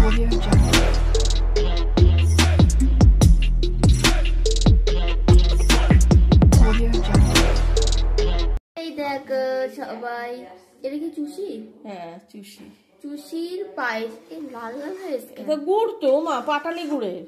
Audio Jungle. Audio Jungle. এই দেখ সবাই, এটা কি চুষি? হ্যাঁ চুষি। চুষির পায়েস এই লাল লাল হয়েছে। এটা গুড় তো মা, পাটালি গুড়ের।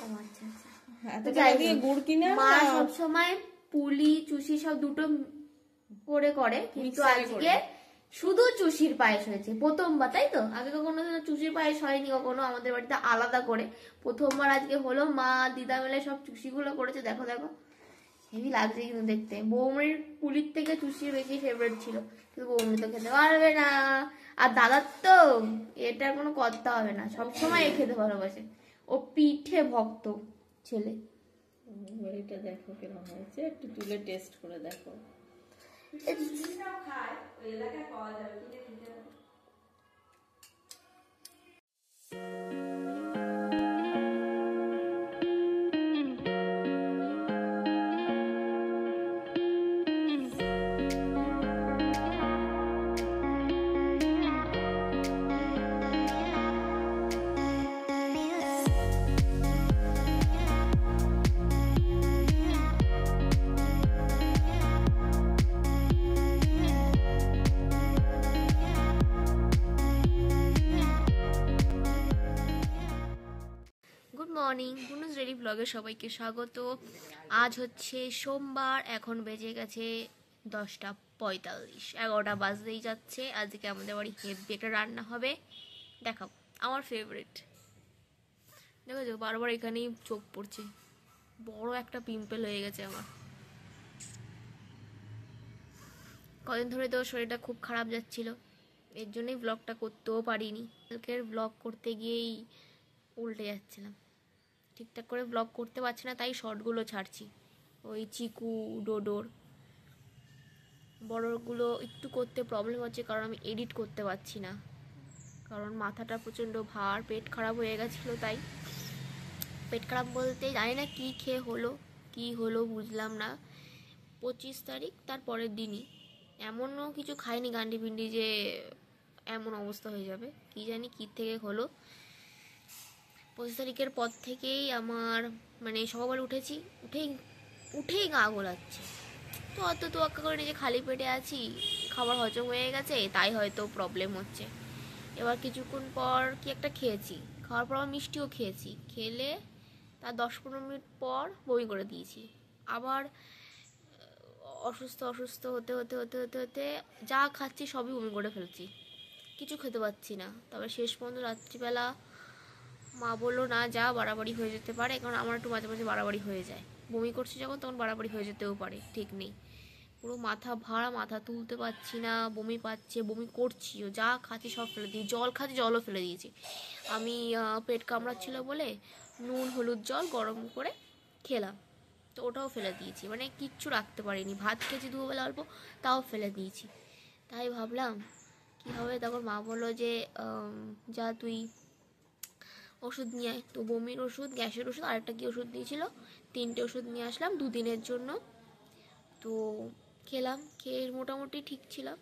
ও আচ্ছা আচ্ছা। এত টাকা দিয়ে গুড় কিনে মা সবসময় পুলি চুষি সব দুটো করে করে, কিন্তু আজকে শুধু চুষির পায়েস হয়েছে প্রথমবার, তাই তো? আগে কখনো চুষির পায়েস হয়নি কখনো আমাদের বাড়িতে আলাদা করে, প্রথমবার আজকে হলো। মা দিদা মিলে সব চুষিগুলো করেছে, দেখো দেখো হেভি লাগছে কিন্তু দেখতে। বৌমরির পুলির থেকে চুষির বেশি ফেভারিট ছিল, কিন্তু বৌমরি তো খেতে পারবে না। আর দাদার তো এটার কোনো কথা হবে না, সবসময় খেতে ভালোবাসে, ও পিঠে ভক্ত ছেলে। এটা দেখো কেমন হয়েছে, একটু তুলে টেস্ট করে দেখো। গুড মর্নিং, বুনুস রেডি ব্লগে সবাইকে স্বাগত। আজ হচ্ছে সোমবার, এখন বেজে গেছে 10:45, 11টা বাজতেই যাচ্ছে। আজকে আমাদের বাড়ি হেভি একটা রান্না হবে, দেখাবো। আমার ফেভারিট, দেখো বারবার এখানেই চোখ পড়ছে, বড় একটা পিম্পল হয়ে গেছে আমার। কদিন ধরে তো শরীরটা খুব খারাপ যাচ্ছিল, এর জন্যই ব্লগটা করতেও পারিনি। কালকের ব্লগ করতে গিয়েই উল্টে যাচ্ছিলাম, ঠিকঠাক করে ব্লগ করতে পারছি না, তাই শর্টগুলো ছাড়ছি। ওই চিকু ডোডোর বড়গুলো একটু করতে প্রবলেম হচ্ছে, কারণ আমি এডিট করতে পারছি না, কারণ মাথাটা প্রচণ্ড ভার, পেট খারাপ হয়ে গেছিলো। তাই পেট খারাপ বলতে জানি না কী খেয়ে হলো, কি হলো বুঝলাম না। 25 তারিখ তার পরের দিনই, এমনও কিছু খাইনি গান্ডি পিন্ডি যে এমন অবস্থা হয়ে যাবে, কি জানি কী থেকে হলো। 25 তারিখের পর থেকেই আমার মানে সকালে উঠেছি, উঠেই গা গোলাচ্ছে। তো অত তোয়াক্কা করে নিজে খালি পেটে আছি, খাবার হজম হয়ে গেছে, তাই হয়তো প্রবলেম হচ্ছে। এবার কিছুক্ষণ পর কি একটা খেয়েছি, খাওয়ার পর আবার মিষ্টিও খেয়েছি, খেলে তার 10-15 মিনিট পর বমি করে দিয়েছি। আবার অসুস্থ হতে হতে হতে হতে হতে যা খাচ্ছি সবই বমি করে ফেলছি, কিছু খেতে পাচ্ছি না। তবে শেষ পর্যন্ত রাত্রিবেলা মা বললো না, যা বাড়াবাড়ি হয়ে যেতে পারে, কারণ আমার একটু মাঝে মাঝে বাড়াবাড়ি হয়ে যায়, বমি করছি যখন তখন বাড়াবাড়ি হয়ে যেতেও পারে, ঠিক নেই। পুরো মাথা ভাড়া, মাথা তুলতে পারছি না, বমি পাচ্ছে, বমি করছিও, যা খাচ্ছি সব ফেলে দিই, জল খাচ্ছি জলও ফেলে দিয়েছি। আমি পেট কামড়াচ্ছিল বলে নুন হলুদ জল গরম করে খেলাম, তো ওটাও ফেলে দিয়েছি, মানে কিচ্ছু রাখতে পারিনি। ভাত খেয়েছি দুবেলা অল্প, তাও ফেলে দিয়েছি। তাই ভাবলাম কী হবে, তখন মা বললো যে যা তুই ওষুধ নিয়ে আয়। তো বমির ওষুধ, গ্যাসের ওষুধ, আরেকটা কি ওষুধ দিয়েছিল, 3টে ওষুধ নিয়ে আসলাম 2 দিনের জন্য। তো খেলাম, খেয়ে মোটামুটি ঠিক ছিলাম,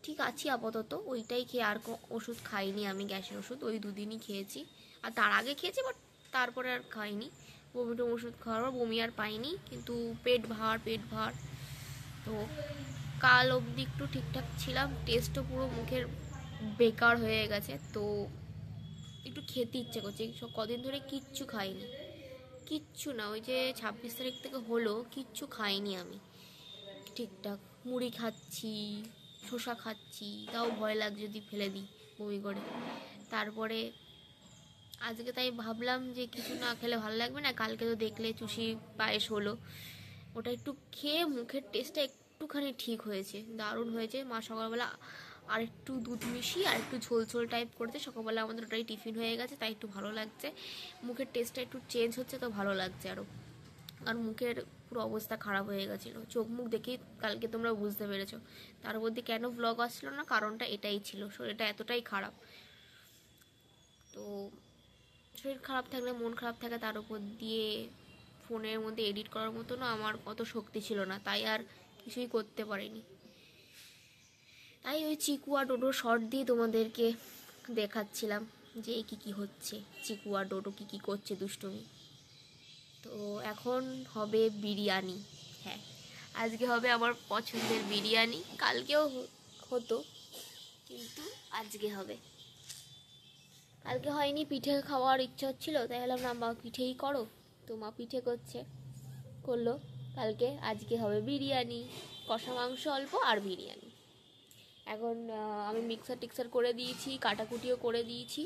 ঠিক আছি আপাতত। ওইটাই খেয়ে আর ওষুধ খাইনি আমি, গ্যাসের ওষুধ ওই 2 দিনই খেয়েছি, আর তার আগে খেয়েছি, বাট তারপরে আর খাইনি। বমিটা ওষুধ খাওয়ার পর বমি আর পাইনি, কিন্তু পেট ভার। তো কাল অবধি একটু ঠিকঠাক ছিলাম, টেস্টও পুরো মুখের বেকার হয়ে গেছে। তো একটু খেতে ইচ্ছে করছে, কদিন ধরে কিচ্ছু খাইনি, কিচ্ছু না। ওই যে 26 তারিখ থেকে হলো, কিচ্ছু খাইনি আমি ঠিকঠাক। মুড়ি খাচ্ছি, শসা খাচ্ছি, তাও ভয় লাগছে যদি ফেলে দিই বমি করে। তারপরে আজকে তাই ভাবলাম যে কিছু না খেলে ভালো লাগবে না। কালকে তো দেখলে চুষি পায়েস হলো, ওটা একটু খেয়ে মুখের টেস্টটা একটুখানি ঠিক হয়েছে, দারুণ হয়েছে। মা সকালবেলা আর একটু দুধ মিশিয়ে আর একটু ঝোল টাইপ করেছে, সকালবেলা আমাদের ওটাই টিফিন হয়ে গেছে, তাই একটু ভালো লাগছে। মুখের টেস্টটা একটু চেঞ্জ হচ্ছে, তো ভালো লাগছে আরও। আর মুখের পুরো অবস্থা খারাপ হয়ে গেছিলো, চোখ মুখ দেখেই কালকে তোমরা বুঝতে পেরেছো। তার মধ্যে কেন ব্লগ আসলো না, কারণটা এটাই ছিল, শরীরটা এতটাই খারাপ। তো শরীর খারাপ থাকলে মন খারাপ থাকে, তার উপর দিয়ে ফোনের মধ্যে এডিট করার মতনও আমার অত শক্তি ছিল না, তাই আর কিছুই করতে পারিনি। তাই ওই চিকু আর ডোডো শর্ট দিয়ে তোমাদেরকে দেখাচ্ছিলাম, যে কি কি হচ্ছে, চিকু আর ডোডো কি কি করছে দুষ্টুমি। তো এখন হবে বিরিয়ানি। হ্যাঁ, আজকে হবে আমার পছন্দের বিরিয়ানি। কালকেও হতো, কিন্তু আজকে হবে। কালকে হয়নি, পিঠে খাওয়ার ইচ্ছা হচ্ছিলো, তাই বললাম না মা পিঠেই করো। তো মা পিঠে করলো কালকে। আজকে হবে বিরিয়ানি, কষা মাংস অল্প আর বিরিয়ানি। এখন আমি মিক্সার টিক্সার করে দিয়েছি, কাটাকুটিও করে দিয়েছি।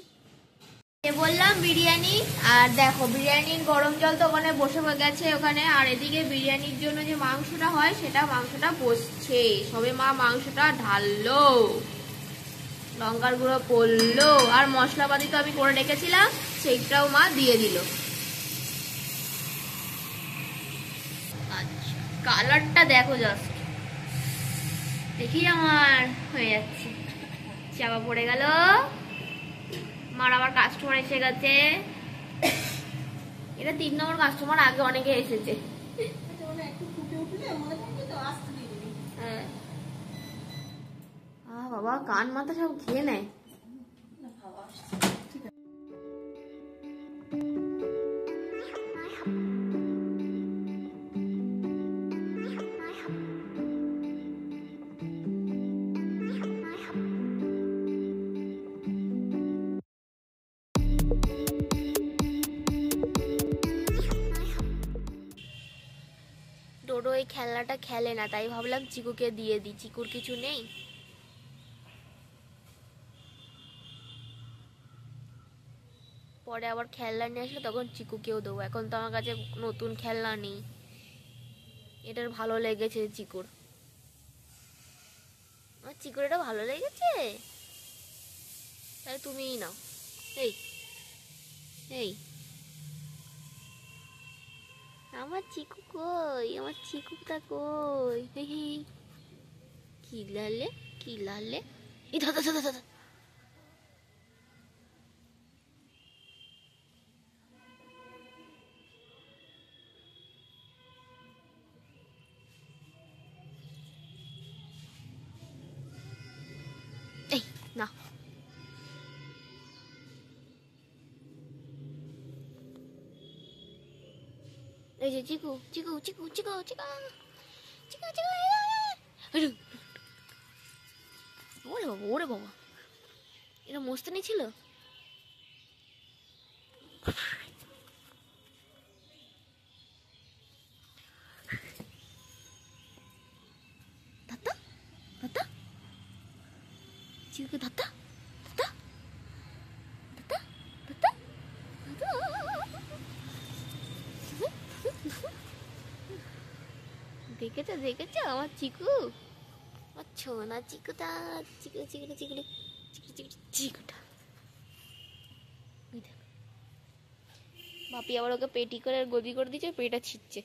বললাম বিরিয়ানি, আর দেখো বিরিয়ানির গরম জল তো ওখানে বসে গেছে ওখানে, আর এদিকে বিরিয়ানির জন্য যে মাংসটা হয় সেটা মাংসটা বসছে। সবে মা মাংসটা ঢাললো, লঙ্কার গুঁড়ো পড়লো, আর মশলাপাতি তো আমি করে রেখেছিলাম সেইটাও মা দিয়ে দিল। আচ্ছা, কালারটা দেখো জাস্ট, দেখি আমার হয়ে যাচ্ছে। চাপা পড়ে গেল, আমার আবার কাস্টমার এসে গেছে। এটা 3 নম্বর কাস্টমার, আগে অনেকে এসেছে। হ্যাঁ, বাবা কান মাথা সব খেয়ে নেয়। ডোডো এই খেলনাটা খেলে না, তাই ভাবলাম চিকুকে দিয়ে দিই। চিকুর কিছু নেই, পরে আবার খেলনা নিয়ে আসলে তখন চিকুকেও দেবো। এখন তো আমার কাছে নতুন খেলনা নেই। এটার ভালো লেগেছে চিকুর, আমার চিকুর এটা ভালো লেগেছে, তাই তুমিই নাও। এই এই আমার চিকু কই, আমার চিকুটা কই? কি লালে, কি লালে, এই দাদা দাদা দাদা। এই না, এই যে চিকু চিকু চিকু চিকু চিকু চিকু চিকু। ওরে বাবা, ওরে বাবা, এটা মস্তানি ছিল। দাদা দাদা, চিকুকে দাদা দাদা দাদা দাদা দাদা। দেখেছো দেখেছো আমার চিকু, আচ্ছা না চিকুটা, চিকু চিকুটা চিকুটা চিকু চিকু চিকুটা। বাপি আবার ওকে পেটি করে গদি করে দিচ্ছে, পেটা ছিটছে।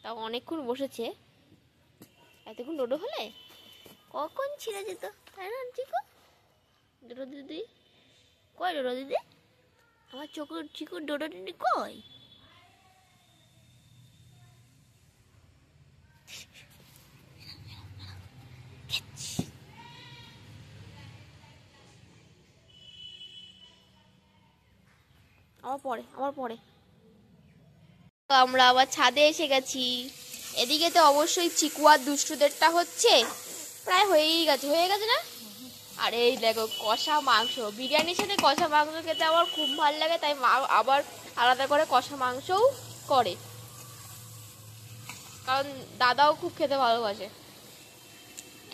তাও অনেকক্ষণ বসেছে, এতক্ষণ ডোডো হলে কখন ছিঁড়ে যেত, তাই না চিকু? ডোডো দিদি কই, ডোডো দিদি আমার চোখের চিকুর ডোডো দিদি কই? আমার পরে আমরা আবার ছাদে এসে গেছি। এদিকে তো অবশ্যই চিকু আর দুষ্টুদেরটা হচ্ছে, প্রায় হয়ে গেছে না? আর এই দেখো কষা মাংস, বিরিয়ানির সাথে কষা মাংস খেতে আমার খুব ভালো লাগে, তাই মা আবার আলাদা করে কষা মাংসও করে, কারণ দাদাও খুব খেতে ভালোবাসে।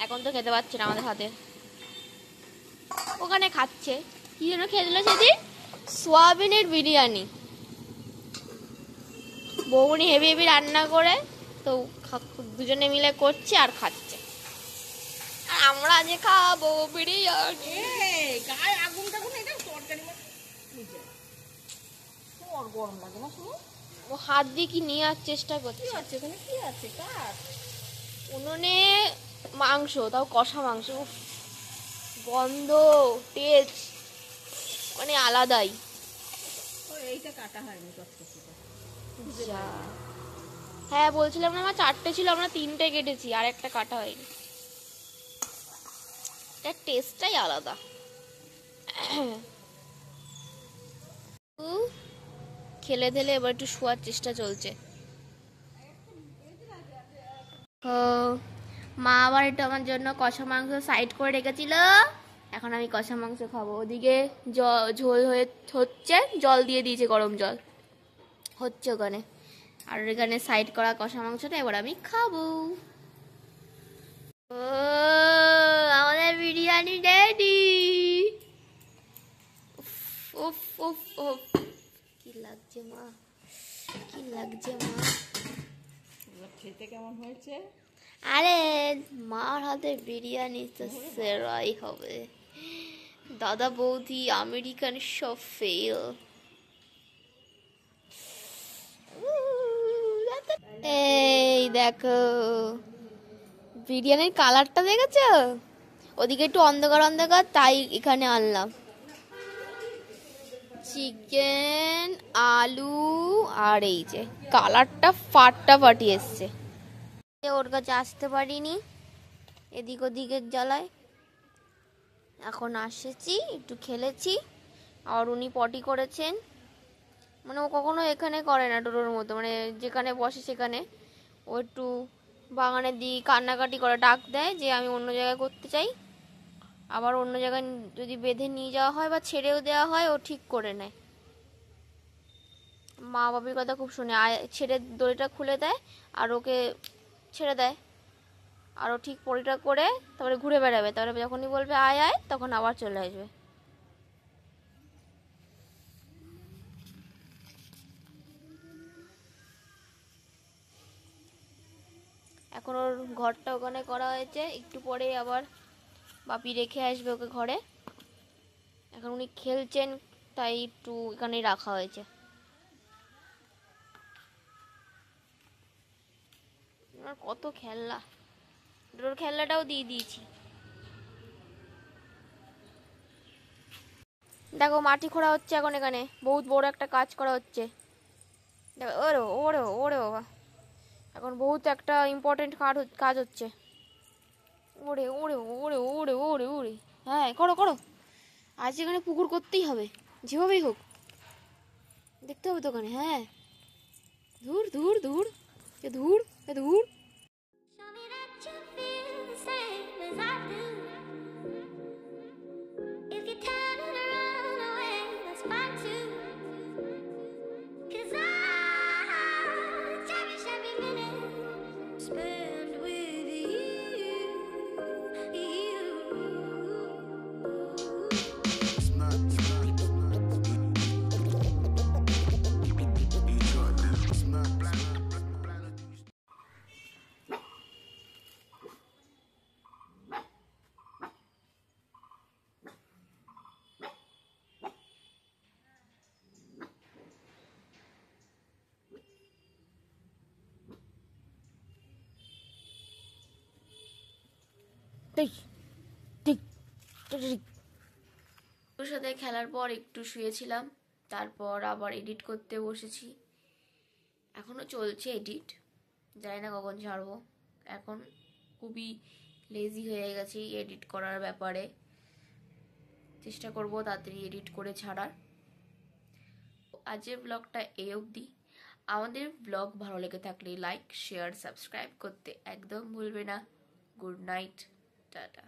এখন তো খেতে পারছে না আমাদের হাতে, ওখানে খাচ্ছে। কি যেন খেয়ে দিল সেদিন, সোয়াবিনের বিরিয়ানি। বৌনি হেভি হেভি রান্না করে, তো দুজনে মিলে করছে আর খাচ্ছে। আর আমরা যে খাবো বিরিয়ানি। গায়ে আগুন টাগুন, এটা তরকারি গরম লাগে না শুনো? ও হাত দিয়ে কি নিয়ে আর চেষ্টা করছে। কি আছে এখানে, কি আছে? কাঠ, উনুনে মাংস, তাও কষা মাংস, গন্ধ টেস্ট মানে আলাদাই। এইটা কাটা হয়নি কচকচিটা। হ্যাঁ বলছিলাম না, আমার 4টে ছিল, আমরা 3টে কেটেছি, আর একটা কাটা হয়নি। এটার টেস্টটাই আলাদা। খেলে ধেলে এবার একটু শোয়ার চেষ্টা চলছে। তো মা আবার একটু আমার জন্য কষা মাংস সাইড করে রেখেছিল, এখন আমি কষা মাংস খাবো। ওদিকে ঝোল হচ্ছে, জল দিয়ে দিয়েছে, গরম জল হচ্ছে ওখানে, আর এখানে সাইড করা কষা মাংসটা এবার আমি খাবো। ও আমাদের বিরিয়ানি রেডি। উফ উফ উফ, কি লাগছে মা, কি লাগছে মা। খেতে কেমন হয়েছে? আরে মার হাতে বিরিয়ানি তো সেরাই হবে। দাদা বৌদি আমেরিকান সব ফেল। এই দেখো বিরিয়ানির কালারটা দেখেছো? ওদিকে একটু অন্ধকার অন্ধকার, তাই এখানে আনলাম। চিকেন, আলু, আর এই যে কালারটা ফাটাফাটি এসছে। ওর কাছে আসতে পারিনি এদিক ওদিকের জ্বালায়, এখন আসেছি, একটু খেলেছি। আর উনি পটি করেছেন, মানে ও কখনো এখানে করে না টোটোর মতো, মানে যেখানে বসে সেখানে ও একটু বাগানের দিকে কান্নাকাটি করে, ডাক দেয় যে আমি অন্য জায়গায় করতে চাই। আবার অন্য জায়গায় যদি বেঁধে নিয়ে যাওয়া হয় বা ছেড়েও দেওয়া হয়, ও ঠিক করে নেয়। মা বাবির কথা খুব শুনে, ছেড়ে দড়িটা খুলে দেয় আর ওকে ছেড়ে দেয়, আর ও ঠিক পরিটা করে তারপরে ঘুরে বেড়াবে, তারপরে যখনই বলবে আয় আয় তখন আবার চলে আসবে। এখন ওর ঘরটা ওখানে করা হয়েছে, একটু পরে আবার বাপি রেখে আসবে ওকে ঘরে। এখন উনি খেলছেন, তাই একটু এখানেই রাখা হয়েছে। আর কত খেলনা, ওর খেলনাটাও দিয়ে দিয়েছি। দেখো মাটি খোঁড়া হচ্ছে এখন, এখানে বহুত বড় একটা কাজ করা হচ্ছে। দেখো ওরে ওরে ওরে বাবা, এখন বহুত একটা ইম্পর্টেন্ট কাজ হচ্ছে। ওরে ওরে ওরে ওরে ওরে ওরে, হ্যাঁ করো করো, আজ এখানে পুকুর করতেই হবে, যেভাবেই হোক দেখতে হবে তো ওখানে। হ্যাঁ ধুর ধুর ধুর, এ ধুর, এ ধুর। ওর সাথে খেলার পর একটু শুয়েছিলাম, তারপর আবার এডিট করতে বসেছি। এখনো চলছে এডিট, জানি না কখন ছাড়বো। এখন খুবই লেজি হয়ে গেছি এডিট করার ব্যাপারে, চেষ্টা করব তাড়াতাড়ি এডিট করে ছাড়ার। আজকের ব্লগটা এই অবধি। আমাদের ব্লগ ভালো লেগে থাকলে লাইক, শেয়ার, সাবস্ক্রাইব করতে একদম ভুলবে না। Good night, tata.